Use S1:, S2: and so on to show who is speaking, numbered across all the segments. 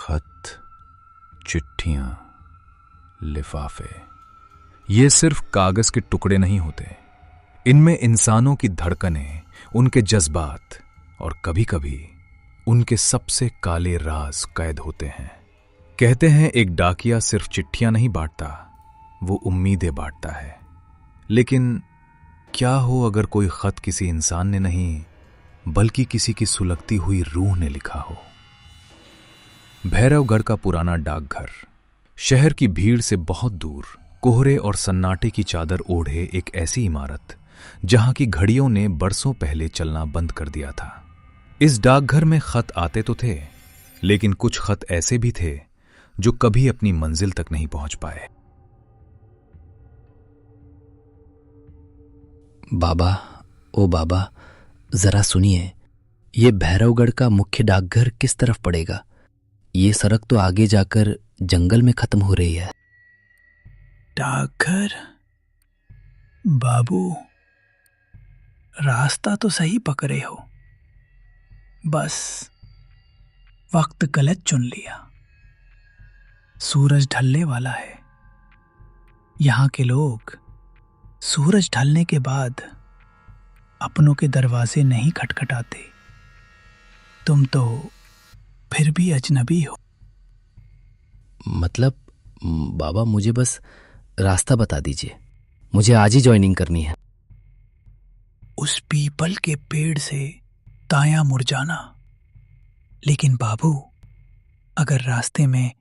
S1: खत, चिट्ठियां, लिफाफे, ये सिर्फ कागज के टुकड़े नहीं होते। इनमें इंसानों की धड़कनें, उनके जज्बात और कभी-कभी उनके सबसे काले राज कैद होते हैं। कहते हैं एक डाकिया सिर्फ चिट्ठियां नहीं बांटता, वो उम्मीदें बांटता है। लेकिन क्या हो अगर कोई खत किसी इंसान ने नहीं, बल्कि किसी की सुलगती हुई रूह ने लिखा हो। भैरवगढ़ का पुराना डाकघर शहर की भीड़ से बहुत दूर, कोहरे और सन्नाटे की चादर ओढ़े एक ऐसी इमारत जहां की घड़ियों ने बरसों पहले चलना बंद कर दिया था। इस डाकघर में खत आते तो थे, लेकिन कुछ खत ऐसे भी थे जो कभी अपनी मंजिल तक नहीं पहुंच पाए।
S2: बाबा, ओ बाबा, जरा सुनिए, ये भैरवगढ़ का मुख्य डाकघर किस तरफ पड़ेगा? ये सड़क तो आगे जाकर जंगल में खत्म हो रही है।
S3: डाकघर? बाबू, रास्ता तो सही पकड़े हो, बस वक्त गलत चुन लिया। सूरज ढलने वाला है। यहां के लोग सूरज ढलने के बाद अपनों के दरवाजे नहीं खटखटाते। तुम तो फिर भी अजनबी हो।
S2: मतलब बाबा, मुझे बस रास्ता बता दीजिए, मुझे आज ही ज्वाइनिंग करनी है।
S3: उस पीपल के पेड़ से दायां मुड़ जाना। लेकिन बाबू, अगर रास्ते में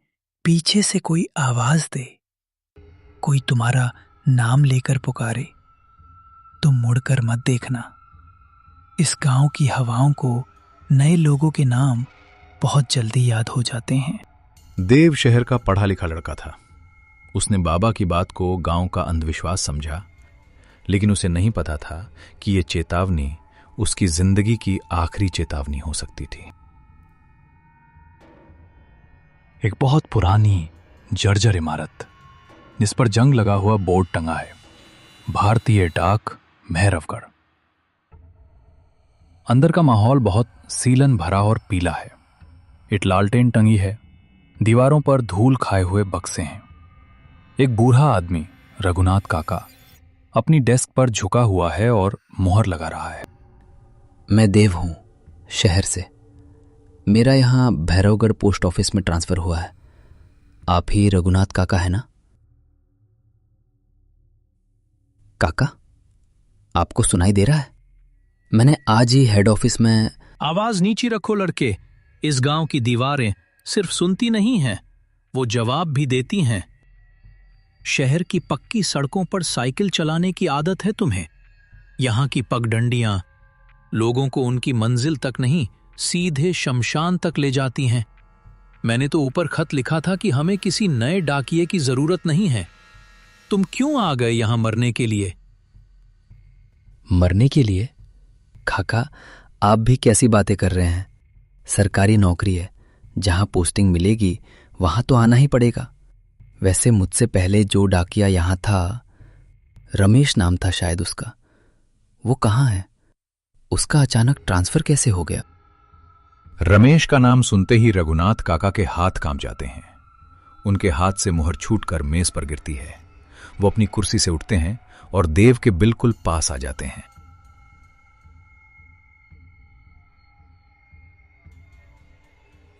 S3: पीछे से कोई आवाज दे, कोई तुम्हारा नाम लेकर पुकारे, तो मुड़कर मत देखना। इस गांव की हवाओं को नए लोगों के नाम बहुत जल्दी याद हो जाते हैं।
S1: देव शहर का पढ़ा लिखा लड़का था। उसने बाबा की बात को गांव का अंधविश्वास समझा, लेकिन उसे नहीं पता था कि यह चेतावनी उसकी जिंदगी की आखिरी चेतावनी हो सकती थी। एक बहुत पुरानी जर्जर इमारत, जिस पर जंग लगा हुआ बोर्ड टंगा है, भारतीय डाक भैरवगढ़। अंदर का माहौल बहुत सीलन भरा और पीला है। एक लालटेन टंगी है, दीवारों पर धूल खाए हुए बक्से हैं। एक बूढ़ा आदमी, रघुनाथ काका, अपनी डेस्क पर झुका हुआ है और मुहर लगा रहा है।
S2: मैं देव हूं, शहर से। मेरा यहां भैरवगढ़ पोस्ट ऑफिस में ट्रांसफर हुआ है। आप ही रघुनाथ काका है ना? काका, आपको सुनाई दे रहा है? मैंने आज ही हेड ऑफिस में।
S4: आवाज नीची रखो लड़के। इस गांव की दीवारें सिर्फ सुनती नहीं हैं, वो जवाब भी देती हैं। शहर की पक्की सड़कों पर साइकिल चलाने की आदत है तुम्हें। यहां की पगडंडियां लोगों को उनकी मंजिल तक नहीं, सीधे शमशान तक ले जाती हैं। मैंने तो ऊपर खत लिखा था कि हमें किसी नए डाकिये की जरूरत नहीं है। तुम क्यों आ गए यहां मरने के लिए?
S2: मरने के लिए? काका, आप भी कैसी बातें कर रहे हैं? सरकारी नौकरी है, जहां पोस्टिंग मिलेगी वहां तो आना ही पड़ेगा। वैसे मुझसे पहले जो डाकिया यहां था, रमेश नाम था शायद उसका, वो कहाँ है? उसका अचानक ट्रांसफर कैसे हो गया?
S1: रमेश का नाम सुनते ही रघुनाथ काका के हाथ कांप जाते हैं। उनके हाथ से मुहर छूटकर मेज पर गिरती है। वो अपनी कुर्सी से उठते हैं और देव के बिल्कुल पास आ जाते हैं।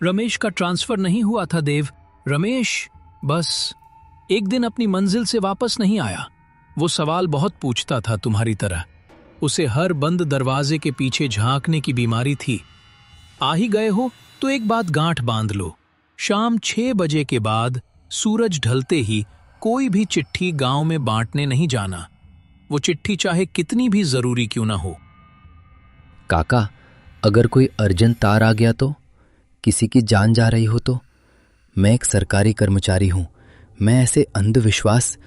S4: रमेश का ट्रांसफर नहीं हुआ था देव। रमेश बस एक दिन अपनी मंजिल से वापस नहीं आया। वो सवाल बहुत पूछता था तुम्हारी तरह। उसे हर बंद दरवाजे के पीछे झांकने की बीमारी थी। आ ही गए हो तो एक बात गांठ बांध लो, शाम 6 बजे के बाद सूरज ढलते ही कोई भी चिट्ठी गांव में बांटने नहीं जाना। वो चिट्ठी चाहे कितनी भी जरूरी क्यों ना हो।
S2: काका, अगर कोई अर्जेंट तार आ गया तो? किसी की जान जा रही हो तो? मैं एक सरकारी कर्मचारी हूं। मैं ऐसे अंधविश्वास।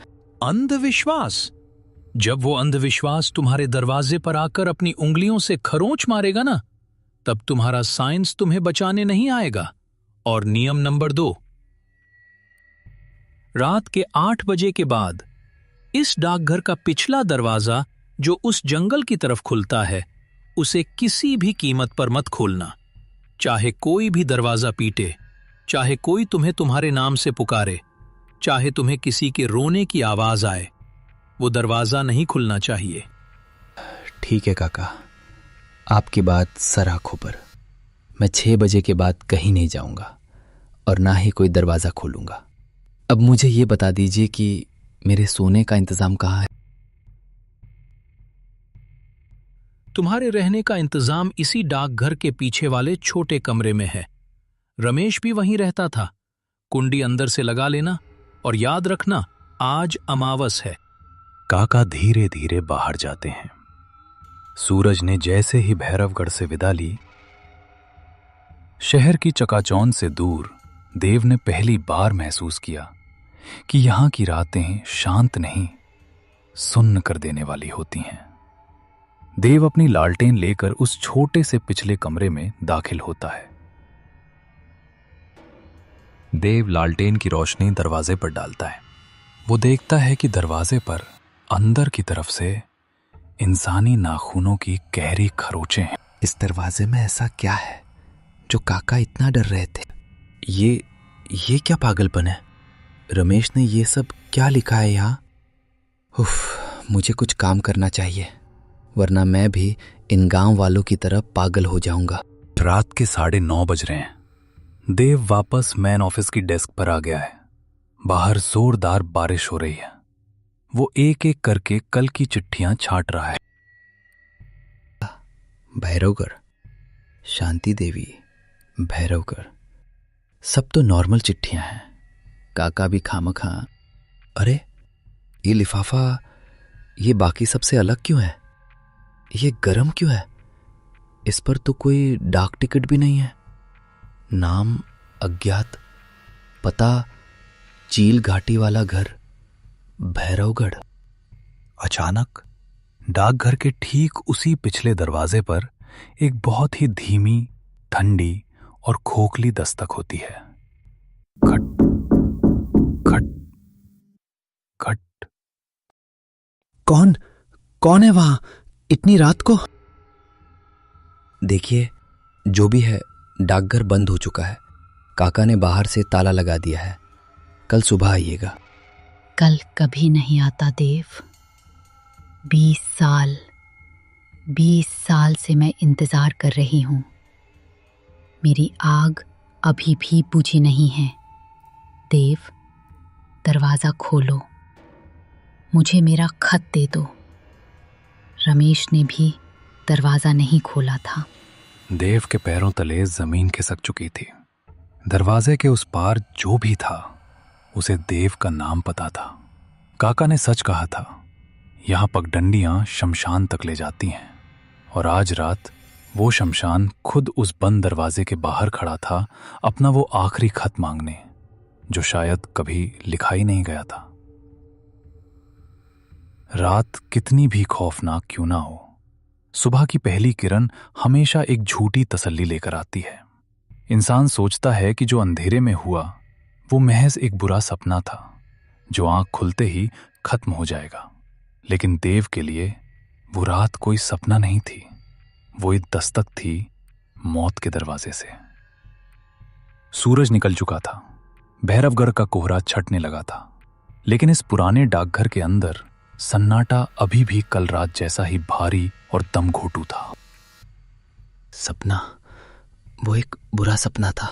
S4: जब वो अंधविश्वास तुम्हारे दरवाजे पर आकर अपनी उंगलियों से खरोंच मारेगा ना, तब तुम्हारा साइंस तुम्हें बचाने नहीं आएगा। और नियम नंबर 2, रात के 8 बजे के बाद इस डाकघर का पिछला दरवाजा जो उस जंगल की तरफ खुलता है, उसे किसी भी कीमत पर मत खोलना। चाहे कोई भी दरवाजा पीटे, चाहे कोई तुम्हें तुम्हारे नाम से पुकारे, चाहे तुम्हें किसी के रोने की आवाज आए, वो दरवाजा नहीं खुलना चाहिए।
S2: ठीक है काका, आपकी बात सर आंखों पर। मैं 6 बजे के बाद कहीं नहीं जाऊंगा और ना ही कोई दरवाजा खोलूंगा। अब मुझे ये बता दीजिए कि मेरे सोने का इंतजाम कहाँ है?
S4: तुम्हारे रहने का इंतजाम इसी डाकघर के पीछे वाले छोटे कमरे में है। रमेश भी वहीं रहता था। कुंडी अंदर से लगा लेना और याद रखना, आज अमावस है।
S1: काका धीरे धीरे बाहर जाते हैं। सूरज ने जैसे ही भैरवगढ़ से विदा ली, शहर की चकाचौंध से दूर देव ने पहली बार महसूस किया कि यहां की रातें शांत नहीं, सुन्न कर देने वाली होती हैं। देव अपनी लालटेन लेकर उस छोटे से पिछले कमरे में दाखिल होता है। देव लालटेन की रोशनी दरवाजे पर डालता है। वो देखता है कि दरवाजे पर अंदर की तरफ से इंसानी नाखूनों की गहरी खरोंचें हैं।
S2: इस दरवाजे में ऐसा क्या है जो काका इतना डर रहे थे? ये क्या पागलपन है? रमेश ने ये सब क्या लिखा है यहाँ? उफ, मुझे कुछ काम करना चाहिए, वरना मैं भी इन गांव वालों की तरह पागल हो जाऊंगा।
S1: रात के 9:30 बज रहे हैं। देव वापस मैन ऑफिस की डेस्क पर आ गया है। बाहर जोरदार बारिश हो रही है। वो एक एक करके कल की चिट्ठियां छांट रहा है।
S2: भैरवगढ़, शांति देवी, भैरवगढ़, सब तो नॉर्मल चिट्ठियां हैं। काका भी खामखा। अरे ये लिफाफा, ये बाकी सबसे अलग क्यों है? ये गरम क्यों है? इस पर तो कोई डाक टिकट भी नहीं है। नाम अज्ञात, पता चील घाटी वाला घर, भैरवगढ़।
S1: अचानक डाकघर के ठीक उसी पिछले दरवाजे पर एक बहुत ही धीमी, ठंडी और खोखली दस्तक होती है। खट खट खट।
S2: कौन है वहां इतनी रात को? देखिए, जो भी है, डाकघर बंद हो चुका है। काका ने बाहर से ताला लगा दिया है। कल सुबह आइएगा।
S5: कल कभी नहीं आता देव। 20 साल से मैं इंतजार कर रही हूं। मेरी आग अभी भी बुझी नहीं है। देव, दरवाजा खोलो, मुझे मेरा खत दे दो। रमेश ने भी दरवाजा नहीं खोला था।
S1: देव के पैरों तले जमीन खिसक चुकी थी। दरवाजे के उस पार जो भी था, उसे देव का नाम पता था। काका ने सच कहा था, यहां पगडंडियां शमशान तक ले जाती हैं। और आज रात वो शमशान खुद उस बंद दरवाजे के बाहर खड़ा था, अपना वो आखिरी खत मांगने, जो शायद कभी लिखा ही नहीं गया था। रात कितनी भी खौफनाक क्यों ना हो, सुबह की पहली किरण हमेशा एक झूठी तसल्ली लेकर आती है। इंसान सोचता है कि जो अंधेरे में हुआ वो महज एक बुरा सपना था, जो आंख खुलते ही खत्म हो जाएगा। लेकिन देव के लिए वो रात कोई सपना नहीं थी, वो एक दस्तक थी मौत के दरवाजे से। सूरज निकल चुका था, भैरवगढ़ का कोहरा छटने लगा था, लेकिन इस पुराने डाकघर के अंदर सन्नाटा अभी भी कल रात जैसा ही भारी और दमघोटू था।
S2: सपना, वो एक बुरा सपना था।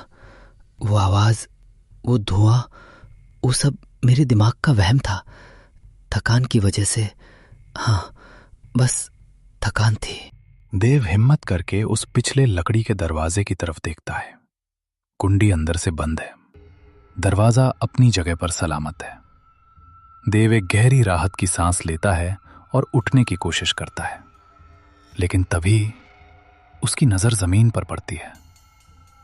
S2: वो आवाज, वो धुआं, वो सब मेरे दिमाग का वहम था। थकान की वजह से, हाँ, बस थकान थी।
S1: देव हिम्मत करके उस पिछले लकड़ी के दरवाजे की तरफ देखता है। कुंडी अंदर से बंद है, दरवाजा अपनी जगह पर सलामत है। देव एक गहरी राहत की सांस लेता है और उठने की कोशिश करता है, लेकिन तभी उसकी नजर जमीन पर पड़ती है।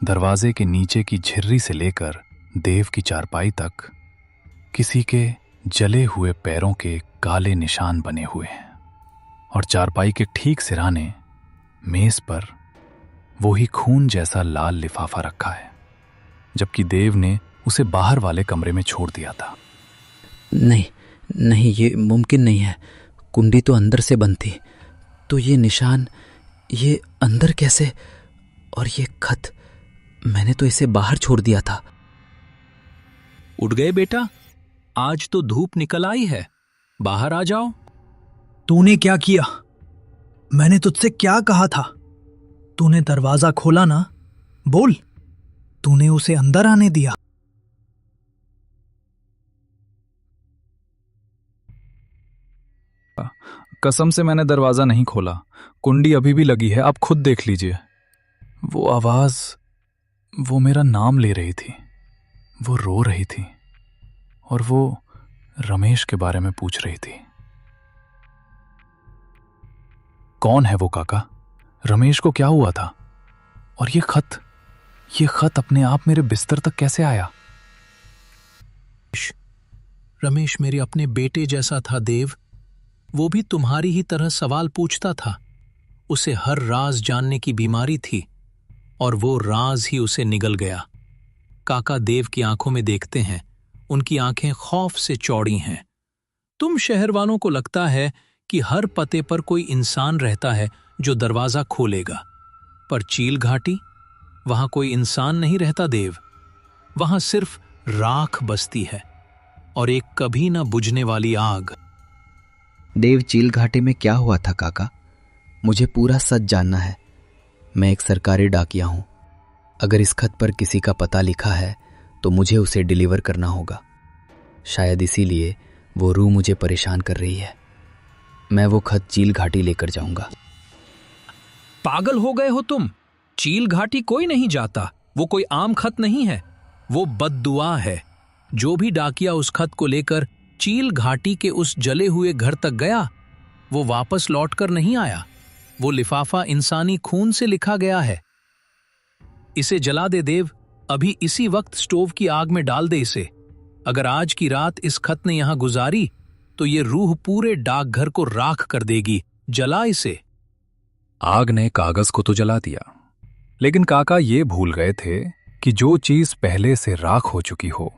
S1: दरवाजे के नीचे की झिर्री से लेकर देव की चारपाई तक किसी के जले हुए पैरों के काले निशान बने हुए हैं, और चारपाई के ठीक सिराने मेज पर वो ही खून जैसा लाल लिफाफा रखा है, जबकि देव ने उसे बाहर वाले कमरे में छोड़ दिया था।
S2: नहीं, ये मुमकिन नहीं है। कुंडी तो अंदर से बंद थी, तो ये निशान, ये अंदर कैसे? और ये खत, मैंने तो इसे बाहर छोड़ दिया था।
S4: उठ गए बेटा? आज तो धूप निकल आई है, बाहर आ जाओ।
S3: तूने क्या किया? मैंने तुझसे क्या कहा था? तूने दरवाजा खोला ना? बोल, तूने उसे अंदर आने दिया?
S1: कसम से मैंने दरवाजा नहीं खोला। कुंडी अभी भी लगी है, आप खुद देख लीजिए। वो आवाज, वो मेरा नाम ले रही थी, वो रो रही थी और वो रमेश के बारे में पूछ रही थी। कौन है वो काका? रमेश को क्या हुआ था? और ये खत अपने आप मेरे बिस्तर तक कैसे आया?
S4: रमेश मेरे अपने बेटे जैसा था देव। वो भी तुम्हारी ही तरह सवाल पूछता था। उसे हर राज जानने की बीमारी थी और वो राज ही उसे निगल गया। काका देव की आंखों में देखते हैं, उनकी आंखें खौफ से चौड़ी हैं। तुम शहर वालों को लगता है कि हर पते पर कोई इंसान रहता है जो दरवाजा खोलेगा, पर चील घाटी, वहां कोई इंसान नहीं रहता देव। वहां सिर्फ राख बसती है और एक कभी न बुझने वाली आग।
S2: देव, चील घाटी में क्या हुआ था काका? मुझे पूरा सच जानना है। मैं एक सरकारी डाकिया हूं। अगर इस खत पर किसी का पता लिखा है तो मुझे उसे डिलीवर करना होगा। शायद इसीलिए वो रूह मुझे परेशान कर रही है। मैं वो खत चील घाटी लेकर जाऊंगा।
S4: पागल हो गए हो तुम? चील घाटी कोई नहीं जाता। वो कोई आम खत नहीं है, वो बद्दुआ है। जो भी डाकिया उस खत को लेकर चील घाटी के उस जले हुए घर तक गया, वो वापस लौटकर नहीं आया। वो लिफाफा इंसानी खून से लिखा गया है। इसे जला दे देव, अभी इसी वक्त स्टोव की आग में डाल दे इसे। अगर आज की रात इस खत ने यहां गुजारी तो ये रूह पूरे डाकघर को राख कर देगी। जला इसे।
S1: आग ने कागज को तो जला दिया, लेकिन काका ये भूल गए थे कि जो चीज पहले से राख हो चुकी हो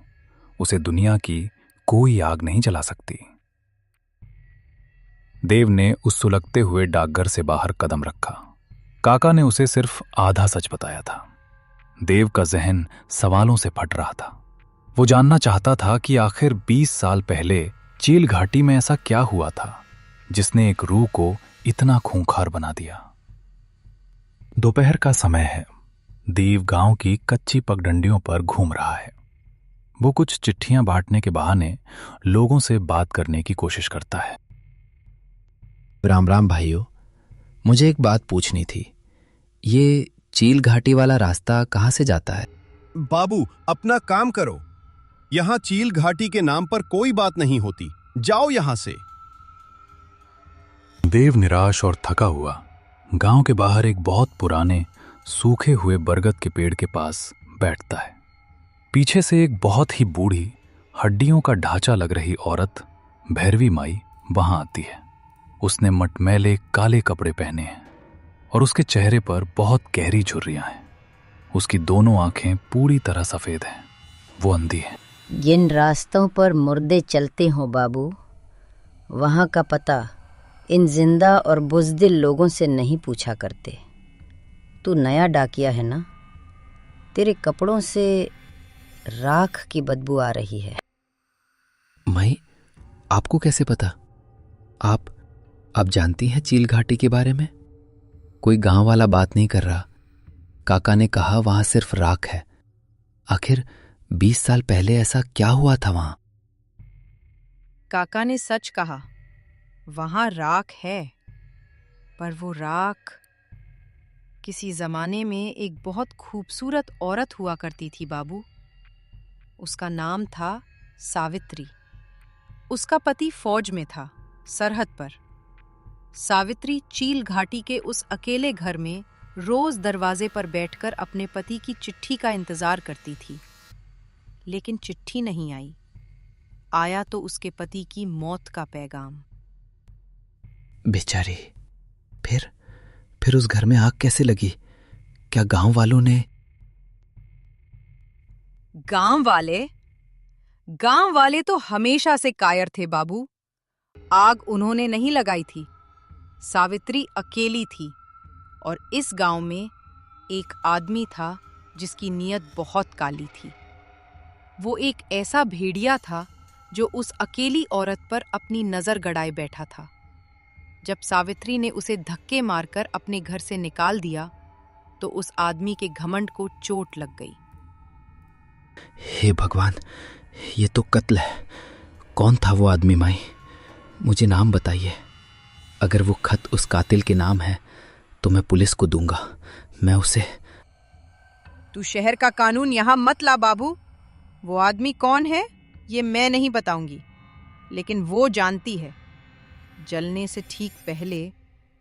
S1: उसे दुनिया की कोई आग नहीं जला सकती। देव ने उस सुलगते हुए डाकघर से बाहर कदम रखा। काका ने उसे सिर्फ आधा सच बताया था। देव का जहन सवालों से फट रहा था। वो जानना चाहता था कि आखिर 20 साल पहले चील घाटी में ऐसा क्या हुआ था जिसने एक रूह को इतना खूंखार बना दिया। दोपहर का समय है। देव गांव की कच्ची पगडंडियों पर घूम रहा है। वो कुछ चिट्ठियां बांटने के बहाने लोगों से बात करने की कोशिश करता है।
S2: राम राम भाइयों, मुझे एक बात पूछनी थी। ये चील घाटी वाला रास्ता कहाँ से जाता है?
S6: बाबू, अपना काम करो। यहाँ चील घाटी के नाम पर कोई बात नहीं होती। जाओ यहाँ से।
S1: देव निराश और थका हुआ गांव के बाहर एक बहुत पुराने सूखे हुए बरगद के पेड़ के पास बैठता है। पीछे से एक बहुत ही बूढ़ी, हड्डियों का ढांचा लग रही औरत भैरवी माई वहां आती है। उसने मटमैले काले कपड़े पहने हैं और उसके चेहरे पर बहुत गहरी झुर्रियां हैं। उसकी दोनों आंखें पूरी तरह सफेद हैं। वो अंधी है।
S7: जिन रास्तों पर मुर्दे चलते हो बाबू, वहां का पता इन जिंदा और बुज़दिल लोगों से नहीं पूछा करते। तू नया डाकिया है ना? तेरे कपड़ों से राख की बदबू आ रही है।
S2: माई, आपको कैसे पता? आप जानती हैं चील घाटी के बारे में? कोई गांव वाला बात नहीं कर रहा। काका ने कहा वहां सिर्फ राख है। आखिर 20 साल पहले ऐसा क्या हुआ था वहां?
S8: काका ने सच कहा, वहां राख है, पर वो राख किसी जमाने में एक बहुत खूबसूरत औरत हुआ करती थी बाबू। उसका नाम था सावित्री। उसका पति फौज में था, सरहद पर। सावित्री चील घाटी के उस अकेले घर में रोज दरवाजे पर बैठकर अपने पति की चिट्ठी का इंतजार करती थी, लेकिन चिट्ठी नहीं आई। आया तो उसके पति की मौत का पैगाम।
S2: बेचारी, फिर उस घर में आग कैसे लगी? क्या गांव वालों ने?
S8: गांव वाले तो हमेशा से कायर थे बाबू। आग उन्होंने नहीं लगाई थी। सावित्री अकेली थी और इस गांव में एक आदमी था जिसकी नीयत बहुत काली थी। वो एक ऐसा भेड़िया था जो उस अकेली औरत पर अपनी नजर गड़ाए बैठा था। जब सावित्री ने उसे धक्के मारकर अपने घर से निकाल दिया तो उस आदमी के घमंड को चोट लग गई।
S2: हे भगवान, ये तो कत्ल है। कौन था वो आदमी माई? मुझे नाम बताइए। अगर वो खत उस कातिल के नाम है तो मैं पुलिस को दूंगा। मैं उसे...
S8: तू शहर का कानून यहाँ मत ला बाबू। वो आदमी कौन है ये मैं नहीं बताऊंगी, लेकिन वो जानती है। जलने से ठीक पहले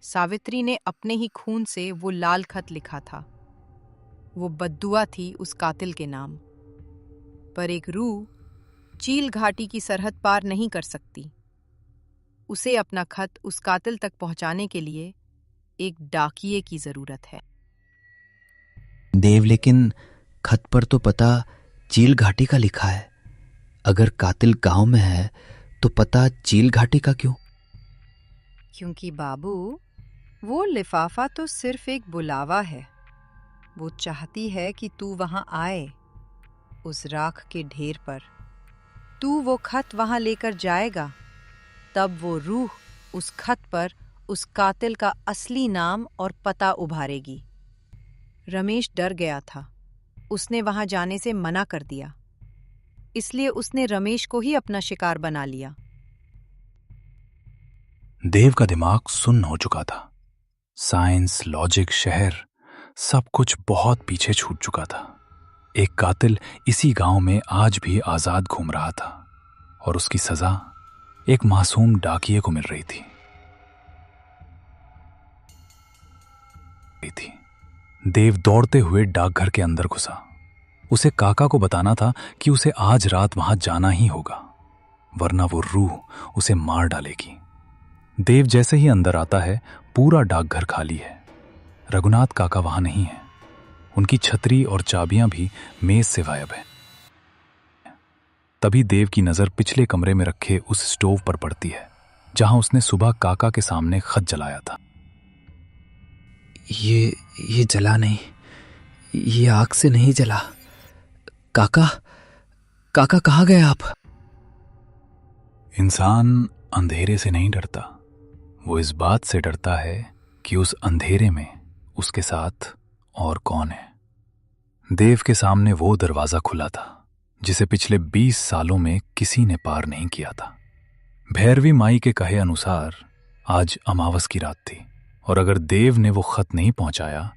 S8: सावित्री ने अपने ही खून से वो लाल खत लिखा था। वो बद्दुआ थी उस कातिल के नाम। पर एक रूह चील घाटी की सरहद पार नहीं कर सकती। उसे अपना खत उस कातिल तक पहुंचाने के लिए एक डाकिये की जरूरत है।
S2: देव, लेकिन खत पर तो पता चील घाटी का लिखा है। अगर कातिल गांव में है तो पता चील घाटी का क्यों?
S8: क्योंकि बाबू, वो लिफाफा तो सिर्फ एक बुलावा है। वो चाहती है कि तू वहां आए, उस राख के ढेर पर। तू वो खत वहां लेकर जाएगा, तब वो रूह उस खत पर उस कातिल का असली नाम और पता उभारेगी। रमेश डर गया था। उसने वहां जाने से मना कर दिया, इसलिए उसने रमेश को ही अपना शिकार बना लिया।
S1: देव का दिमाग सुन्न हो चुका था। साइंस, लॉजिक, शहर, सब कुछ बहुत पीछे छूट चुका था। एक कातिल इसी गांव में आज भी आजाद घूम रहा था और उसकी सजा एक मासूम डाकिये को मिल रही थी। देव दौड़ते हुए डाकघर के अंदर घुसा। उसे काका को बताना था कि उसे आज रात वहां जाना ही होगा, वरना वो रूह उसे मार डालेगी। देव जैसे ही अंदर आता है, पूरा डाकघर खाली है। रघुनाथ काका वहां नहीं है। उनकी छतरी और चाबियां भी मेज से गायब है। तभी देव की नजर पिछले कमरे में रखे उस स्टोव पर पड़ती है जहां उसने सुबह काका के सामने खत जलाया था।
S2: ये जला नहीं, ये आग से नहीं जला। काका कहाँ गए आप?
S1: इंसान अंधेरे से नहीं डरता, वो इस बात से डरता है कि उस अंधेरे में उसके साथ और कौन है। देव के सामने वो दरवाजा खुला था जिसे पिछले 20 सालों में किसी ने पार नहीं किया था। भैरवी माई के कहे अनुसार आज अमावस की रात थी और अगर देव ने वो खत नहीं पहुंचाया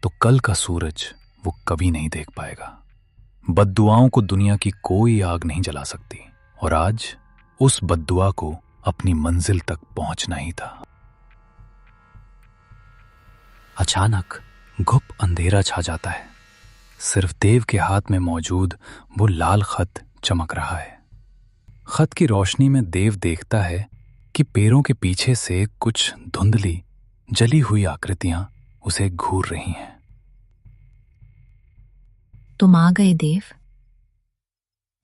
S1: तो कल का सूरज वो कभी नहीं देख पाएगा। बद्दुआओं को दुनिया की कोई आग नहीं जला सकती और आज उस बद्दुआ को अपनी मंजिल तक पहुंचना ही था। अचानक घुप अंधेरा छा जाता है। सिर्फ देव के हाथ में मौजूद वो लाल खत चमक रहा है। खत की रोशनी में देव देखता है कि पैरों के पीछे से कुछ धुंधली जली हुई आकृतियां उसे घूर रही हैं।
S5: तुम आ गए देव।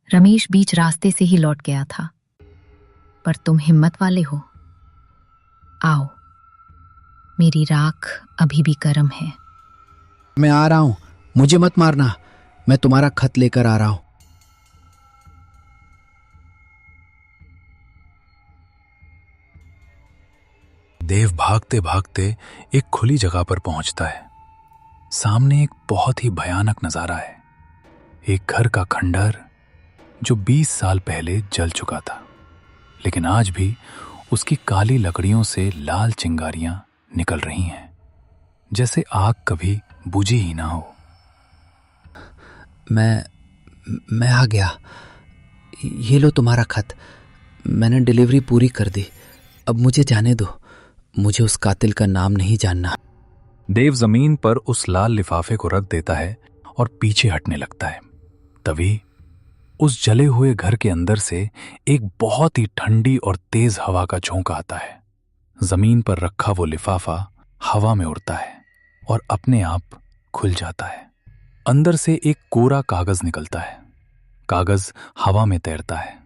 S5: रमेश बीच रास्ते से ही लौट गया था, पर तुम हिम्मत वाले हो। आओ, मेरी राख अभी भी गर्म है।
S2: मैं आ रहा हूं, मुझे मत मारना। मैं तुम्हारा खत लेकर आ रहा हूं।
S1: देव भागते भागते एक खुली जगह पर पहुंचता है। सामने एक बहुत ही भयानक नजारा है। एक घर का खंडहर जो 20 साल पहले जल चुका था, लेकिन आज भी उसकी काली लकड़ियों से लाल चिंगारियां निकल रही हैं, जैसे आग कभी बुझी ही ना हो।
S2: मैं आ गया। ये लो तुम्हारा खत। मैंने डिलीवरी पूरी कर दी। अब मुझे जाने दो। मुझे उस कातिल का नाम नहीं जानना।
S1: देव जमीन पर उस लाल लिफाफे को रख देता है और पीछे हटने लगता है। तभी उस जले हुए घर के अंदर से एक बहुत ही ठंडी और तेज हवा का झोंका आता है। जमीन पर रखा वो लिफाफा हवा में उड़ता है और अपने आप खुल जाता है। अंदर से एक कोरा कागज निकलता है। कागज हवा में तैरता है।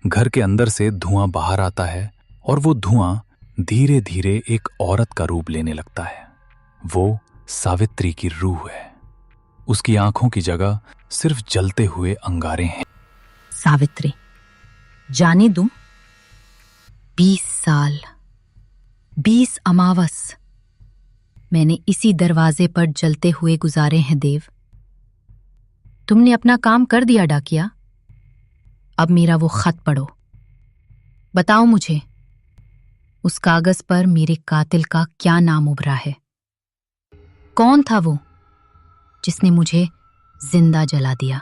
S1: घर के अंदर से धुआं बाहर आता है और वो धुआं धीरे धीरे एक औरत का रूप लेने लगता है। वो सावित्री की रूह है। उसकी आंखों की जगह सिर्फ जलते हुए अंगारे हैं।
S5: सावित्री, जाने दूं? 20 साल, 20 अमावस मैंने इसी दरवाजे पर जलते हुए गुजारे हैं देव। तुमने अपना काम कर दिया डाकिया। अब मेरा वो खत पढ़ो। बताओ मुझे, उस कागज पर मेरे कातिल का क्या नाम उभरा है? कौन था वो जिसने मुझे जिंदा जला दिया?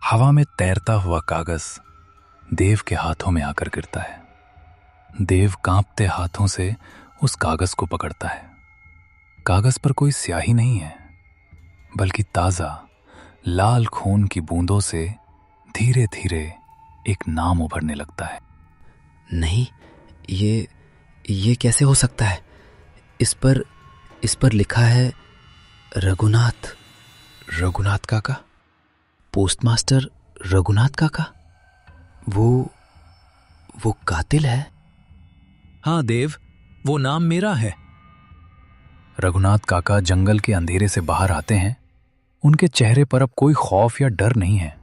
S1: हवा में तैरता हुआ कागज देव के हाथों में आकर गिरता है। देव कांपते हाथों से उस कागज को पकड़ता है। कागज पर कोई स्याही नहीं है, बल्कि ताजा लाल खून की बूंदों से धीरे धीरे एक नाम उभरने लगता है।
S2: नहीं, ये कैसे हो सकता है? इस पर लिखा है रघुनाथ। रघुनाथ काका? पोस्टमास्टर रघुनाथ काका? वो कातिल है?
S4: हाँ देव, वो नाम मेरा है।
S1: रघुनाथ काका जंगल के अंधेरे से बाहर आते हैं। उनके चेहरे पर अब कोई खौफ या डर नहीं है,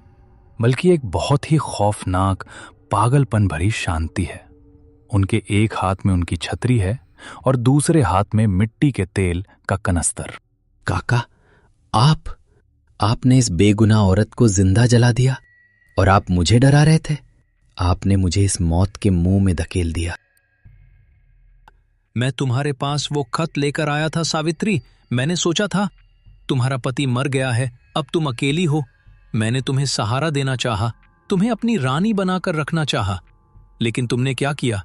S1: बल्कि एक बहुत ही खौफनाक पागलपन भरी शांति है। उनके एक हाथ में उनकी छतरी है और दूसरे हाथ में मिट्टी के तेल का कनस्तर।
S2: काका, आपने इस बेगुनाह औरत को जिंदा जला दिया और आप मुझे डरा रहे थे। आपने मुझे इस मौत के मुंह में धकेल दिया।
S4: मैं तुम्हारे पास वो खत लेकर आया था सावित्री। मैंने सोचा था तुम्हारा पति मर गया है, अब तुम अकेली हो। मैंने तुम्हें सहारा देना चाहा, तुम्हें अपनी रानी बनाकर रखना चाहा, लेकिन तुमने क्या किया?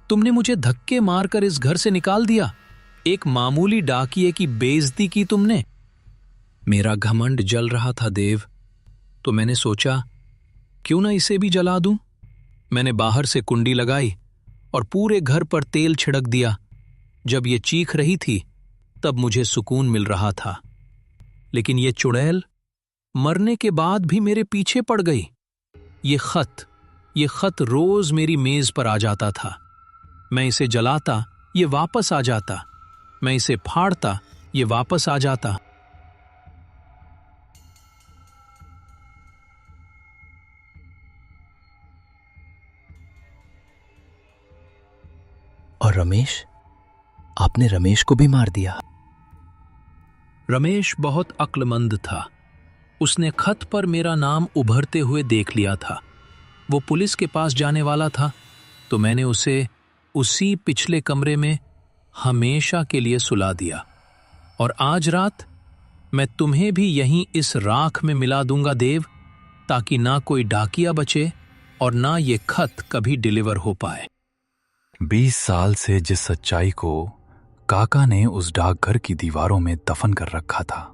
S4: तुमने मुझे धक्के मारकर इस घर से निकाल दिया। एक मामूली डाकिये की बेइज्जती की तुमने। मेरा घमंड जल रहा था देव, तो मैंने सोचा क्यों ना इसे भी जला दूं। मैंने बाहर से कुंडी लगाई और पूरे घर पर तेल छिड़क दिया। जब ये चीख रही थी तब मुझे सुकून मिल रहा था, लेकिन ये चुड़ैल मरने के बाद भी मेरे पीछे पड़ गई। ये खत रोज मेरी मेज पर आ जाता था। मैं इसे जलाता, ये वापस आ जाता। मैं इसे फाड़ता, ये वापस आ जाता।
S2: और रमेश? आपने रमेश को भी मार दिया?
S4: रमेश बहुत अक्लमंद था। उसने खत पर मेरा नाम उभरते हुए देख लिया था। वो पुलिस के पास जाने वाला था, तो मैंने उसे उसी पिछले कमरे में हमेशा के लिए सुला दिया। और आज रात मैं तुम्हें भी यहीं इस राख में मिला दूंगा देव, ताकि ना कोई डाकिया बचे और ना ये खत कभी डिलीवर हो पाए।
S1: 20 साल से जिस सच्चाई को काका ने उस डाकघर की दीवारों में दफन कर रखा था,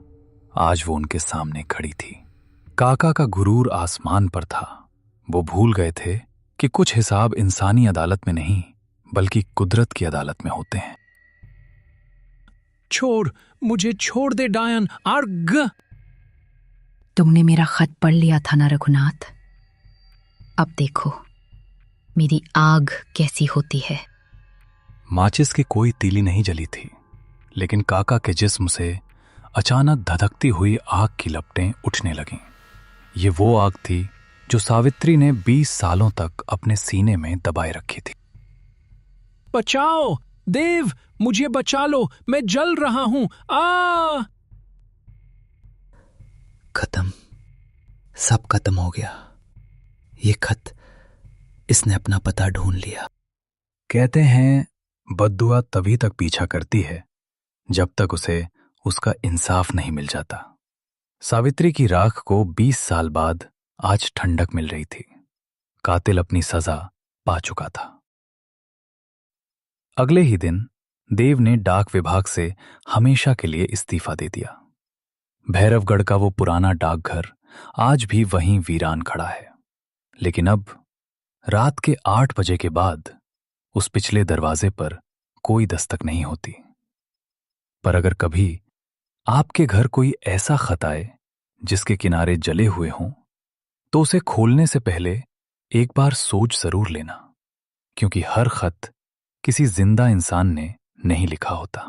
S1: आज वो उनके सामने खड़ी थी। काका का गुरूर आसमान पर था। वो भूल गए थे कि कुछ हिसाब इंसानी अदालत में नहीं, बल्कि कुदरत की अदालत में होते हैं।
S4: मुझे छोड़ दे डायन। अर्ग!
S5: तुमने मेरा खत पढ़ लिया था ना रघुनाथ? अब देखो मेरी आग कैसी होती है।
S1: माचिस की कोई तीली नहीं जली थी, लेकिन काका के जिस्म से अचानक धधकती हुई आग की लपटें उठने लगीं। ये वो आग थी जो सावित्री ने 20 सालों तक अपने सीने में दबाए रखी थी।
S4: बचाओ देव, मुझे बचा लो, मैं जल रहा हूं।
S2: खत्म, सब खत्म हो गया। ये खत, इसने अपना पता ढूंढ लिया।
S1: कहते हैं बद्दुआ तभी तक पीछा करती है जब तक उसे उसका इंसाफ नहीं मिल जाता। सावित्री की राख को 20 साल बाद आज ठंडक मिल रही थी। कातिल अपनी सजा पा चुका था। अगले ही दिन देव ने डाक विभाग से हमेशा के लिए इस्तीफा दे दिया। भैरवगढ़ का वो पुराना डाकघर आज भी वहीं वीरान खड़ा है, लेकिन अब रात के 8 बजे के बाद उस पिछले दरवाजे पर कोई दस्तक नहीं होती। पर अगर कभी आपके घर कोई ऐसा खत आए जिसके किनारे जले हुए हों, तो उसे खोलने से पहले एक बार सोच जरूर लेना, क्योंकि हर खत किसी जिंदा इंसान ने नहीं लिखा होता।